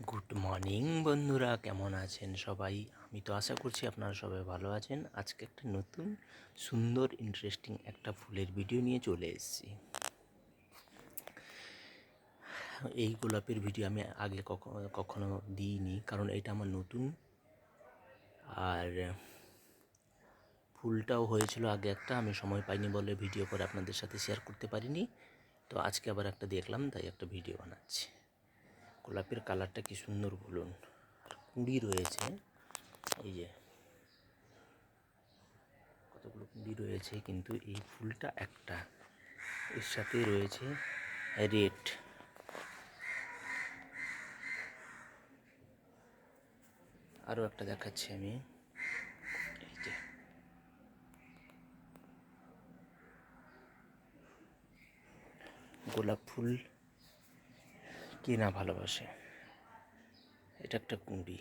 Good morning বন্ধুরা, কেমন আছেন সবাই? আমি তো আশা করছি আপনারা সবাই ভালো আছেন। আজকে একটা নতুন সুন্দর ইন্টারেস্টিং একটা ফুলের ভিডিও নিয়ে চলে এসেছি। এই গোলাপের ভিডিও আমি আগে কখনো দিইনি, কারণ এটা আমার নতুন। আর ফুলটাও হয়েছিল আগে একটা, আমি সময় পাইনি বলে ভিডিও করে আপনাদের সাথে শেয়ার করতে পারিনি। তো আজকে আবার একটা দেখলাম, তাই একটা ভিডিও বানাচ্ছি। গোলাপের কালারটা কি সুন্দর বলুন। আর কুঁড়ি রয়েছে, এই যে কতগুলো কুঁড়ি রয়েছে, কিন্তু এই ফুলটা একটা, এর সাথে রয়েছে রেড। আরও একটা দেখাচ্ছি আমি, এই যে গোলাপ ফুল কে না ভালোবাসে। এটা একটা কুঁড়ি।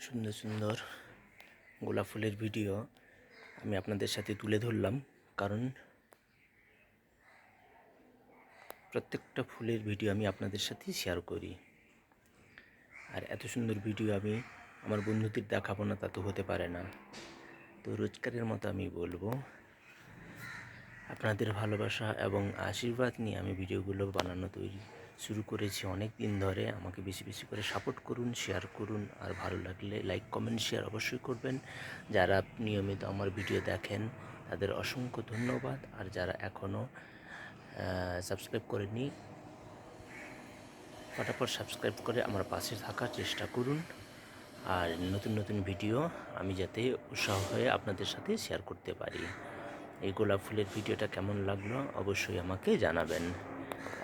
সুন্দর সুন্দর গোলাপ ফুলের ভিডিও আমি আপনাদের সাথে তুলে ধরলাম, কারণ প্রত্যেকটা ফুলের ভিডিও আমি আপনাদের সাথে শেয়ার করি। আর এত সুন্দর ভিডিও আমি আমার বন্ধুদের দেখাবো না, তা তো হতে পারে না। তো রোজকারের মতো আমি বলবো, আপনাদের ভালোবাসা এবং আশীর্বাদ নিয়ে আমি ভিডিওগুলো বানানো শুরু করেছি অনেক দিন ধরে। আমাকে বেশি বেশি করে সাপোর্ট করুন, শেয়ার করুন, আর ভালো লাগলে লাইক কমেন্ট শেয়ার অবশ্যই করবেন। যারা নিয়মিত আমার ভিডিও দেখেন তাদের অসংখ্য ধন্যবাদ। আর যারা এখনও সাবস্ক্রাইব করেনি, ফটাফট সাবস্ক্রাইব করে আমার পাশে থাকার চেষ্টা করুন। আর নতুন নতুন ভিডিও আমি যাতে উৎসাহ হয়ে আপনাদের সাথে শেয়ার করতে পারি। এই গোলাপ ফুলের ভিডিওটা কেমন লাগলো অবশ্যই আমাকে জানাবেন।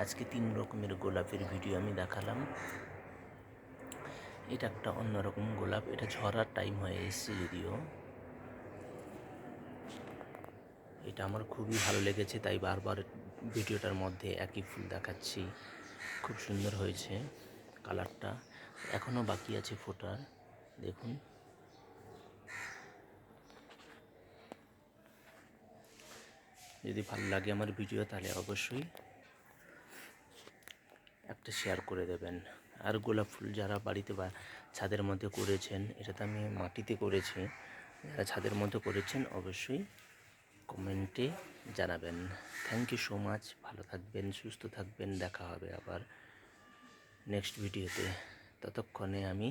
আজকে 3 রকমের গোলাপের ভিডিও আমি দেখালাম। এটা একটা অন্যরকম গোলাপ, এটা ঝরার টাইম হয়ে এসেছে যদিও। এটা আমার খুবই ভালো লেগেছে, তাই বারবার ভিডিওটার মধ্যে একই ফুল দেখাচ্ছি। খুব সুন্দর হয়েছে কালারটা, এখনও বাকি আছে ফোটার। দেখুন, যদি ভালো লাগে আমার ভিডিও তাহলে অবশ্যই একটা শেয়ার করে দেবেন। আর গোলাপ ফুল যারা বাড়িতে বা ছাদের মধ্যে করেছেন, এটা তো আমি মাটিতে করেছি, যারা ছাদের মধ্যে করেছেন অবশ্যই কমেন্টে জানাবেন। Thank you so much. ভালো থাকবেন, সুস্থ থাকবেন। দেখা হবে আবার নেক্সট ভিডিওতে। ততক্ষণে আমি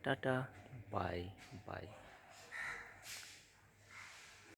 টাটা, বাই বাই।